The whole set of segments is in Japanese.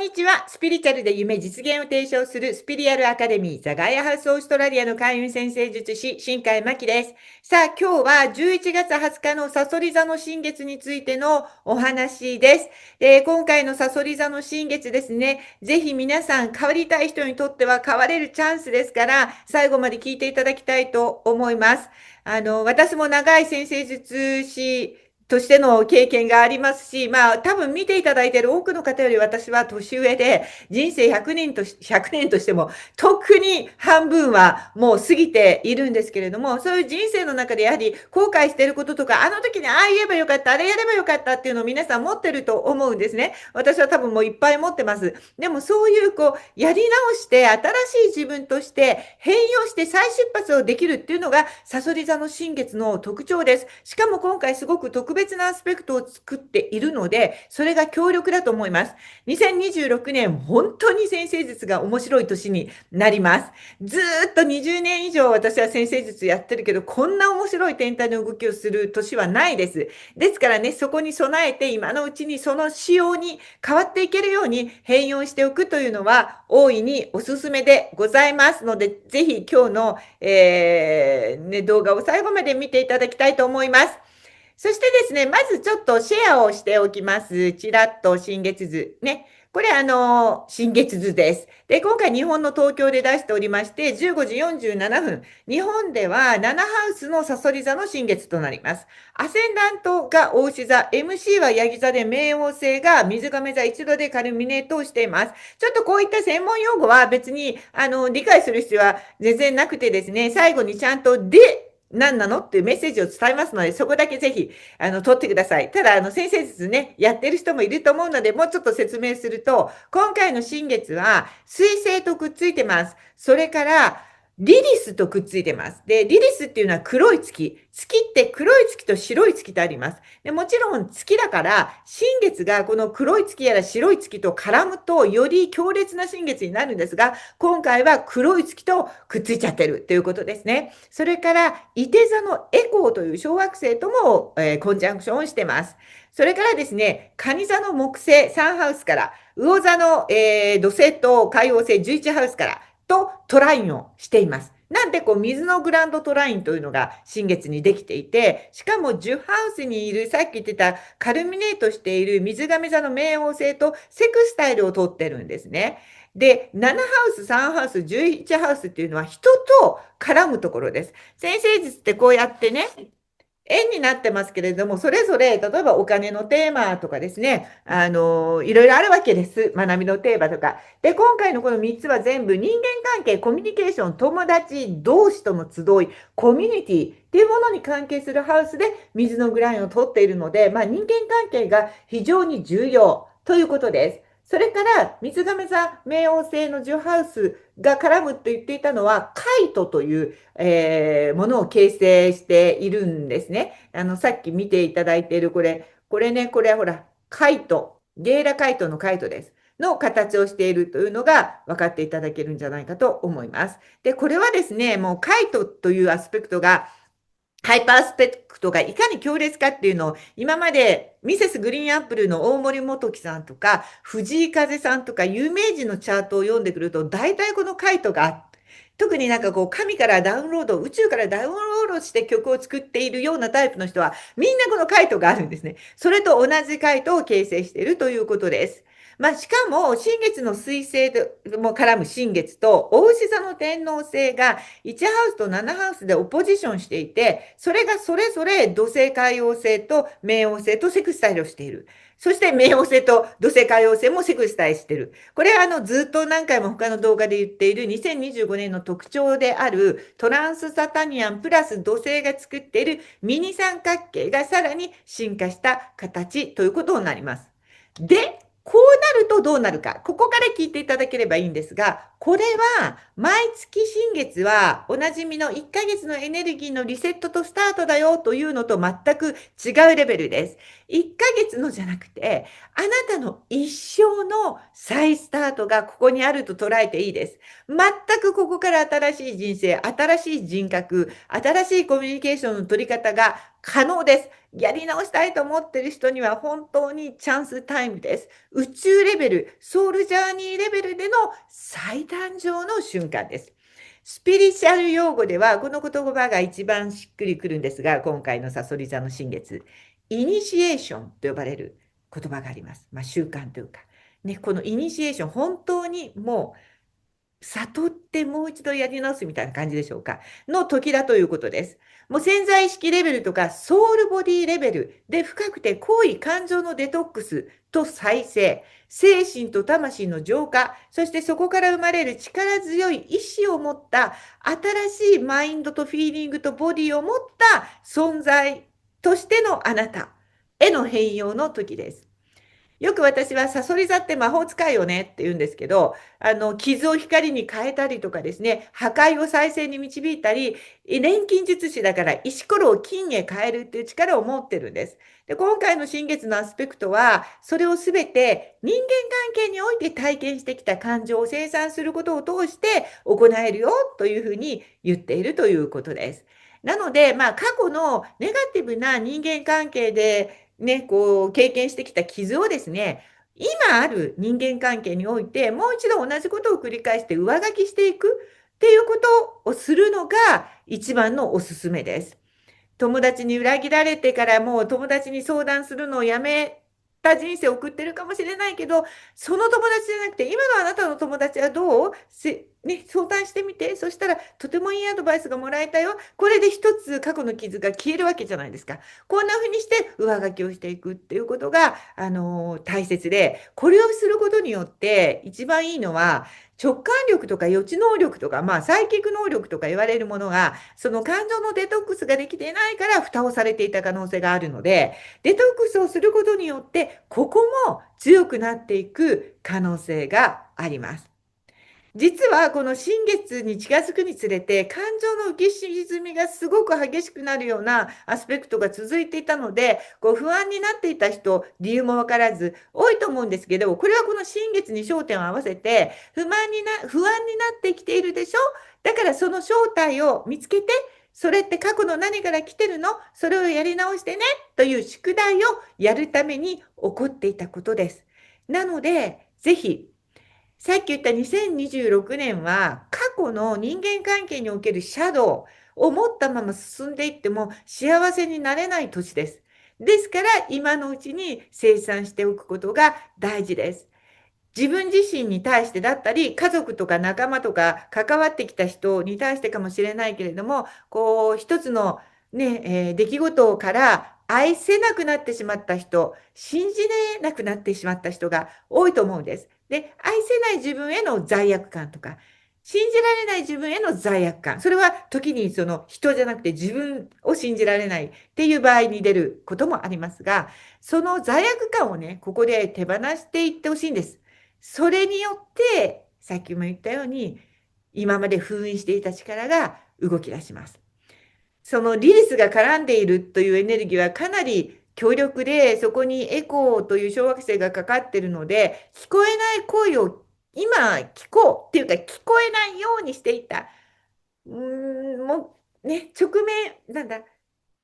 にちは。スピリチュアルで夢実現を提唱するスピリアルアカデミー、ザガイアハウスオーストラリアの開運先生術師、新海真希です。さあ、今日は11月20日のサソリ座の新月についてのお話です。今回のサソリ座の新月ですね、ぜひ皆さん変わりたい人にとっては変われるチャンスですから、最後まで聞いていただきたいと思います。私も長い先生術師としての経験がありますし、多分見ていただいている多くの方より私は年上で、人生100年としても、特に半分はもう過ぎているんですけれども、そういう人生の中でやはり後悔していることとか、あの時にああ言えばよかった、あれやればよかったっていうのを皆さん持ってると思うんですね。私は多分もういっぱい持ってます。でもそういうやり直して新しい自分として変容して再出発をできるっていうのが、サソリ座の新月の特徴です。しかも今回すごく特別なアスペクトを作っているので、それが強力だと思います。2026年、本当に先生術が面白い年になります。ずっと20年以上私は先生術やってるけど、こんな面白い天体の動きをする年はないです。ですからね、そこに備えて今のうちにその仕様に変わっていけるように変容しておくというのは大いにおすすめでございますので、ぜひ今日の、動画を最後まで見ていただきたいと思います。そしてですね、まずちょっとシェアをしておきます。ちらっと新月図。ね。これ新月図です。で、今回日本の東京で出しておりまして、15時47分。日本では7ハウスのサソリ座の新月となります。アセンダントが牡牛座、MC はヤギ座で、冥王星が水亀座一度でカルミネートをしています。ちょっとこういった専門用語は別に、理解する必要は全然なくてですね、最後にちゃんと何なのっていうメッセージを伝えますので、そこだけぜひ、取ってください。ただ、先生術ね、やってる人もいると思うので、もうちょっと説明すると、今回の新月は、水星とくっついてます。それから、リリスとくっついてます。で、リリスっていうのは黒い月。月って黒い月と白い月とあります。で、もちろん月だから、新月がこの黒い月やら白い月と絡むと、より強烈な新月になるんですが、今回は黒い月とくっついちゃってるということですね。それから、伊手座のエコーという小惑星とも、コンジャンクションをしてます。それからですね、蟹座の木星3ハウスから、魚座の、土星と海王星11ハウスから、とトラインをしています。なんで水のグランドトラインというのが新月にできていて、しかも10ハウスにいるさっき言ってたカルミネートしている水亀座の冥王星とセクスタイルをとってるんですね。で、7ハウス、3ハウス、11ハウスっていうのは人と絡むところです。先生術ってこうやってね、円になってますけれども、それぞれ、例えばお金のテーマとかですね、いろいろあるわけです。学びのテーマとか。で、今回のこの3つは全部人間関係、コミュニケーション、友達同士との集い、コミュニティっていうものに関係するハウスで水のグラインを取っているので、人間関係が非常に重要ということです。それから、水亀座冥王星の10ハウスが絡むと言っていたのは、カイトという、ものを形成しているんですね。さっき見ていただいているこれはほら、カイト、ゲイラカイトのカイトです。の形をしているというのが分かっていただけるんじゃないかと思います。で、これはですね、もうカイトというアスペクトがハイパースペクトがいかに強烈かっていうのを、今までミセスグリーンアップルの大森元樹さんとか、藤井風さんとか、有名人のチャートを読んでくると、大体このカイトが、特に神からダウンロード、宇宙からダウンロードして曲を作っているようなタイプの人は、みんなこのカイトがあるんですね。それと同じカイトを形成しているということです。しかも、新月の水星も絡む新月と、大牛座の天王星が1ハウスと7ハウスでオポジションしていて、それがそれぞれ土星海王星と冥王星とセクスタイルをしている。そして冥王星と土星海王星もセクスタイルしている。これはずっと何回も他の動画で言っている2025年の特徴であるトランスサタニアンプラス土星が作っているミニ三角形がさらに進化した形ということになります。で、こうなるとどうなるか。ここから聞いていただければいいんですが、これは毎月新月はおなじみの1ヶ月のエネルギーのリセットとスタートだよというのと全く違うレベルです。1ヶ月のじゃなくて、あなたの一生の再スタートがここにあると捉えていいです。全くここから新しい人生、新しい人格、新しいコミュニケーションの取り方が可能です。やり直したいと思ってる人には本当にチャンスタイムです。宇宙レベル、ソウルジャーニーレベルでの最誕生の瞬間です。スピリチュアル用語では、この言葉が一番しっくりくるんですが、今回のさそり座の新月、イニシエーションと呼ばれる言葉があります。習慣というか。ね、このイニシエーション、本当にもう、悟ってもう一度やり直すみたいな感じでしょうか。の時だということです。もう潜在意識レベルとかソウルボディレベルで深くて濃い感情のデトックスと再生、精神と魂の浄化、そしてそこから生まれる力強い意志を持った新しいマインドとフィーリングとボディを持った存在としてのあなたへの変容の時です。よく私はサソリ座って魔法使いよねって言うんですけど、傷を光に変えたりとかですね、破壊を再生に導いたり、錬金術師だから石ころを金へ変えるっていう力を持ってるんです。で、今回の新月のアスペクトは、それをすべて人間関係において体験してきた感情を生産することを通して行えるよというふうに言っているということです。なので、過去のネガティブな人間関係でね、こう経験してきた傷をですね、今ある人間関係において、もう一度同じことを繰り返して上書きしていくっていうことをするのが一番のおすすめです。友達に裏切られてからもう友達に相談するのをやめた人生を送ってるかもしれないけど、その友達じゃなくて、今のあなたの友達はどうね、相談してみて。そしたら、とてもいいアドバイスがもらえたよ。これで一つ過去の傷が消えるわけじゃないですか。こんな風にして上書きをしていくっていうことが、大切で、これをすることによって、一番いいのは、直感力とか予知能力とか、サイキック能力とか言われるものが、その感情のデトックスができていないから蓋をされていた可能性があるので、デトックスをすることによって、ここも強くなっていく可能性があります。実はこの新月に近づくにつれて感情の浮き沈みがすごく激しくなるようなアスペクトが続いていたので、不安になっていた人、理由もわからず多いと思うんですけど、これはこの新月に焦点を合わせて不安になってきているでしょ。だからその正体を見つけて、それって過去の何から来てるの、それをやり直してねという宿題をやるために起こっていたことです。なので、ぜひさっき言った2026年は過去の人間関係におけるシャドウを持ったまま進んでいっても幸せになれない年です。ですから今のうちに清算しておくことが大事です。自分自身に対してだったり、家族とか仲間とか関わってきた人に対してかもしれないけれども、一つのね、出来事から愛せなくなってしまった人、信じれなくなってしまった人が多いと思うんです。で、愛せない自分への罪悪感とか、信じられない自分への罪悪感。それは時にその人じゃなくて自分を信じられないっていう場合に出ることもありますが、その罪悪感をね、ここで手放していってほしいんです。それによって、さっきも言ったように、今まで封印していた力が動き出します。そのリリスが絡んでいるというエネルギーはかなり強力で、そこにエコーという小惑星がかかっているので、聞こえない声を今聞こうっていうか聞こえないようにしていた。もうね、なんだ、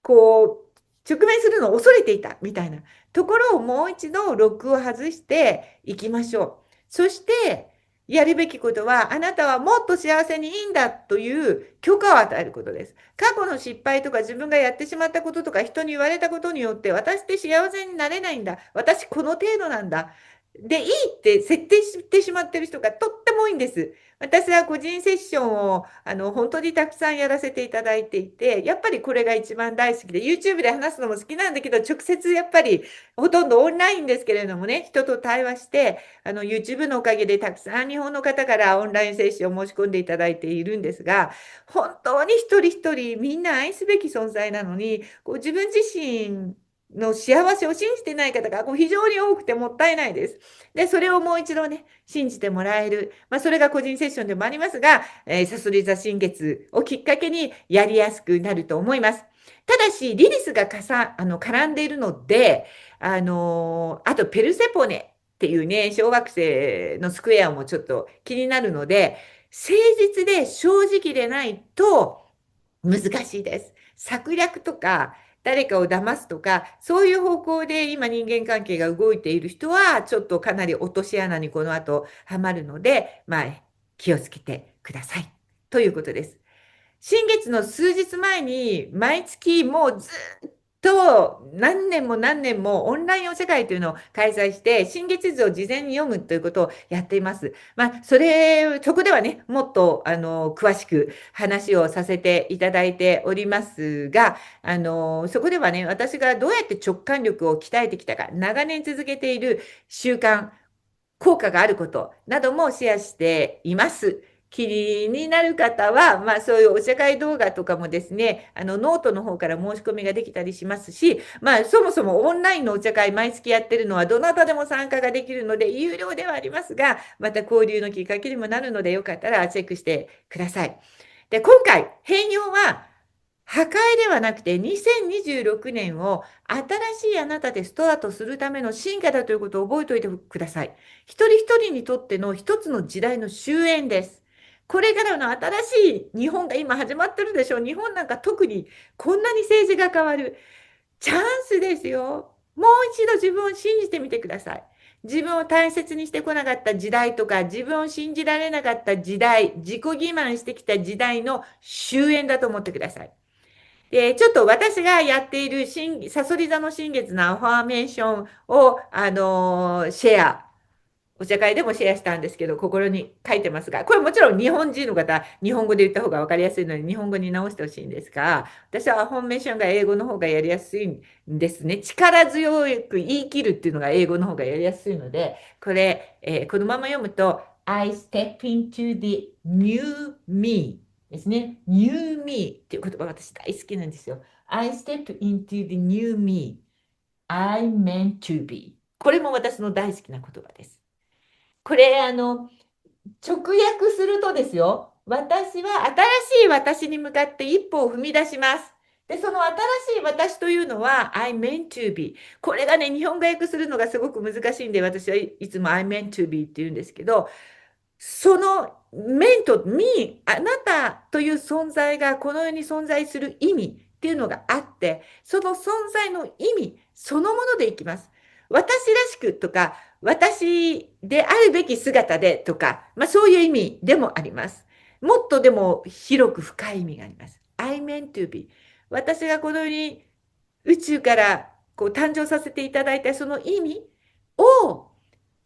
直面するのを恐れていたみたいなところをもう一度ロックを外していきましょう。そして、やるべきことは、あなたはもっと幸せにいいんだという許可を与えることです。過去の失敗とか自分がやってしまったこととか人に言われたことによって、私って幸せになれないんだ。私この程度なんだ。で、いいって設定してしまってる人がとっても多いんです。私は個人セッションを本当にたくさんやらせていただいていて、やっぱりこれが一番大好きで、YouTube で話すのも好きなんだけど、直接やっぱりほとんどオンラインですけれどもね、人と対話して、YouTube のおかげでたくさん日本の方からオンラインセッションを申し込んでいただいているんですが、本当に一人一人みんな愛すべき存在なのに、自分自身の幸せを信じてない方が非常に多くてもったいないです。で、それをもう一度ね、信じてもらえる。それが個人セッションでもありますが、さそり座新月をきっかけにやりやすくなると思います。ただし、リリスが絡んでいるので、あとペルセポネっていうね、小惑星のスクエアもちょっと気になるので、誠実で正直でないと難しいです。策略とか誰かを騙すとか、そういう方向で今人間関係が動いている人は、ちょっとかなり落とし穴にこの後はまるので、気をつけてください。ということです。新月の数日前に、毎月もうずっと何年も何年もオンラインお茶会というのを開催して、新月図を事前に読むということをやっています。そこではね、もっと、詳しく話をさせていただいておりますが、そこではね、私がどうやって直感力を鍛えてきたか、長年続けている習慣、効果があることなどもシェアしています。気になる方は、そういうお茶会動画とかもですね、ノートの方から申し込みができたりしますし、そもそもオンラインのお茶会毎月やってるのは、どなたでも参加ができるので、有料ではありますが、また交流のきっかけにもなるので、よかったらチェックしてください。で、今回、変容は、破壊ではなくて、2026年を新しいあなたでスタートするための進化だということを覚えておいてください。一人一人にとっての一つの時代の終焉です。これからの新しい日本が今始まってるでしょう。日本なんか特にこんなに政治が変わる。チャンスですよ。もう一度自分を信じてみてください。自分を大切にしてこなかった時代とか、自分を信じられなかった時代、自己欺瞞してきた時代の終焉だと思ってください。で、ちょっと私がやっているサソリ座の新月のアファーメーションを、シェア、お茶会でもシェアしたんですけど、心に書いてますが、これもちろん日本人の方、日本語で言った方が分かりやすいので、日本語に直してほしいんですが、私はアファーメーションが英語の方がやりやすいんですね。力強く言い切るっていうのが英語の方がやりやすいので、これ、このまま読むと、I step into the new me ですね。new me っていう言葉私大好きなんですよ。I step into the new me. I meant to be. これも私の大好きな言葉です。これ、直訳するとですよ、私は新しい私に向かって一歩を踏み出します。で、その新しい私というのは、I meant to be。これがね、日本語訳するのがすごく難しいんで、私はいつも I meant to be って言うんですけど、そのメント、ミー、あなたという存在がこの世に存在する意味っていうのがあって、その存在の意味そのものでいきます。私らしくとか、私であるべき姿でとか、そういう意味でもあります。もっとでも広く深い意味があります。I meant to be。私がこの世に宇宙から誕生させていただいたその意味を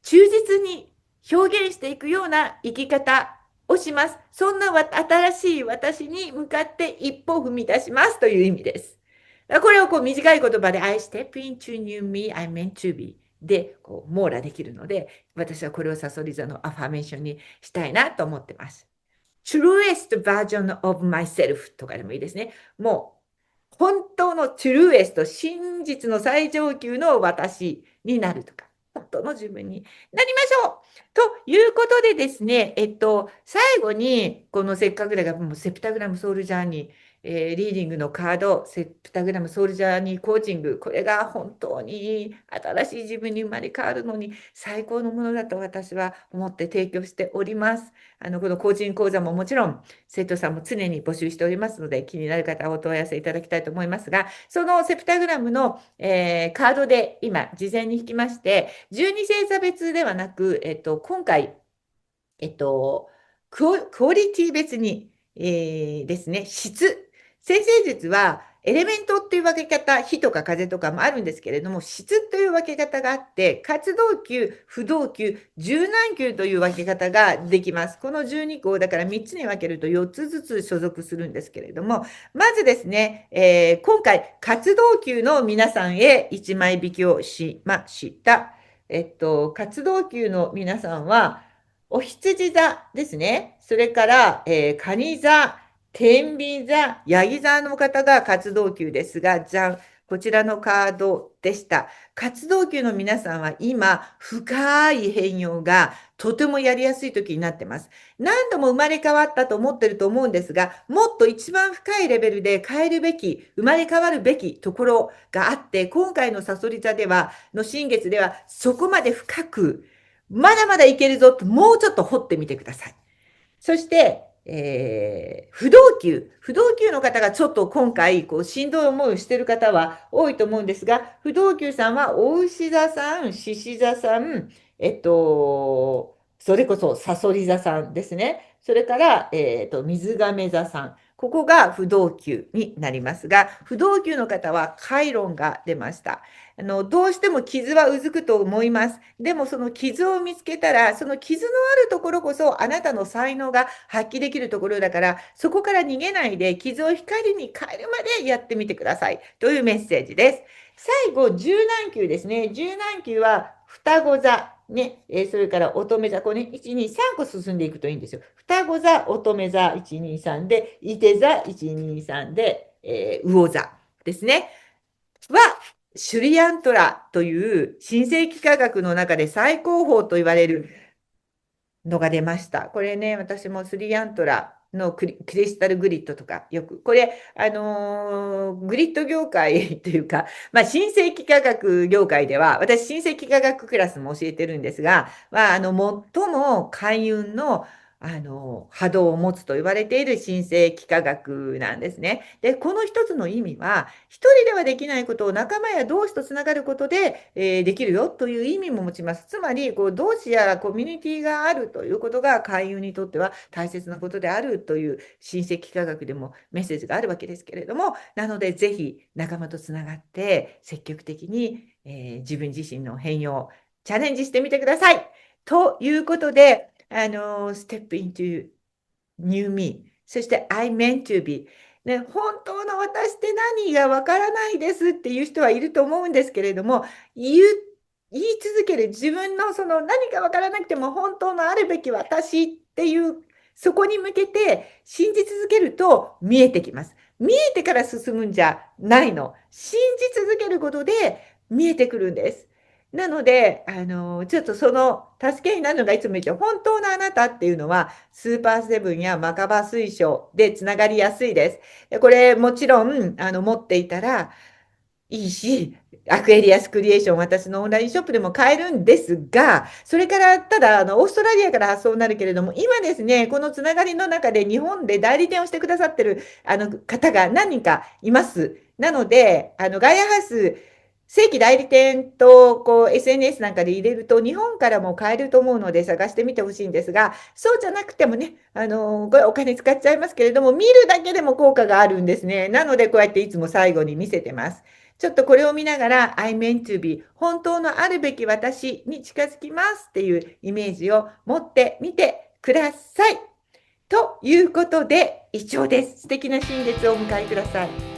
忠実に表現していくような生き方をします。そんな新しい私に向かって一歩踏み出しますという意味です。これを短い言葉で I step into new me, I meant to be で網羅できるので、私はこれをサソリ座のアファメーションにしたいなと思ってます。truest version of myself とかでもいいですね。もう本当の truest、真実の最上級の私になるとか。本当の自分になりましょうということでですね、最後に、このせっかくだから、もうセプタグラムソウルジャーニー、リーディングのカード、セプタグラムソウルジャーニーコーチング、これが本当に新しい自分に生まれ変わるのに最高のものだと私は思って提供しております。このコーチング講座ももちろん、生徒さんも常に募集しておりますので、気になる方はお問い合わせいただきたいと思いますが、そのセプタグラムの、カードで今、事前に引きまして、12星座別ではなく、今回、クオリティ別に、ですね、先生術は、エレメントっていう分け方、火とか風とかもあるんですけれども、質という分け方があって、活動級、不動級、柔軟級という分け方ができます。この12項、だから3つに分けると4つずつ所属するんですけれども、まずですね、今回、活動級の皆さんへ1枚引きをしました。活動級の皆さんは、お羊座ですね。それから、蟹座、天秤座、ヤギ座の方が活動級ですが、じゃん、こちらのカードでした。活動級の皆さんは今、深い変容がとてもやりやすい時になってます。何度も生まれ変わったと思ってると思うんですが、もっと一番深いレベルで変えるべき、生まれ変わるべきところがあって、今回のサソリ座では、の新月では、そこまで深く、まだまだいけるぞと、もうちょっと掘ってみてください。そして、不動級。不動級の方がちょっと今回、しんどい思いをしている方は多いと思うんですが、不動級さんは、お牛座さん、獅子座さん、それこそ、さそり座さんですね。それから、水亀座さん。ここが不動級になりますが、不動級の方は、開論が出ました。どうしても傷はうずくと思います。でもその傷を見つけたら、その傷のあるところこそあなたの才能が発揮できるところだから、そこから逃げないで傷を光に変えるまでやってみてください。というメッセージです。最後、十何級ですね。十何級は双子座。ね、それから乙女座、これね、1、2、3個進んでいくといいんですよ。双子座、乙女座、1、2、3で、伊手座、1、2、3で、魚座ですね。は、シュリアントラという新世紀科学の中で最高峰と言われるのが出ました。これね、私もスリアントラのクリスタルグリッドとかよく、これ、グリッド業界というか、まあ、新世紀科学業界では、私、新世紀科学クラスも教えてるんですが、まあ、最も開運の波動を持つと言われている新世紀科学なんですね。で、この一つの意味は、一人ではできないことを仲間や同士とつながることで、できるよという意味も持ちます。つまり、同志やコミュニティがあるということが開運にとっては大切なことであるという新世紀科学でもメッセージがあるわけですけれども、なので、ぜひ仲間とつながって積極的に、自分自身の変容、チャレンジしてみてください。ということで、step into new me。そして I meant to be。ね、本当の私って何がわからないですっていう人はいると思うんですけれども、言い続ける自分のその何かわからなくても本当のあるべき私っていう、そこに向けて信じ続けると見えてきます。見えてから進むんじゃないの。信じ続けることで見えてくるんです。なので、ちょっとその助けになるのがいつも言って、本当のあなたっていうのは、スーパーセブンやマカバ水晶でつながりやすいです。でこれもちろん、持っていたらいいし、アクエリアスクリエーション、私のオンラインショップでも買えるんですが、それから、ただ、オーストラリアから発送になるけれども、今ですね、このつながりの中で日本で代理店をしてくださってる、方が何人かいます。なので、ガイアハウス、正規代理店とSNS なんかで入れると日本からも買えると思うので探してみてほしいんですが、そうじゃなくてもね、これお金使っちゃいますけれども、見るだけでも効果があるんですね。なのでこうやっていつも最後に見せてます。ちょっとこれを見ながら I meant to be 本当のあるべき私に近づきますっていうイメージを持ってみてください。ということで以上です。素敵な新月をお迎えください。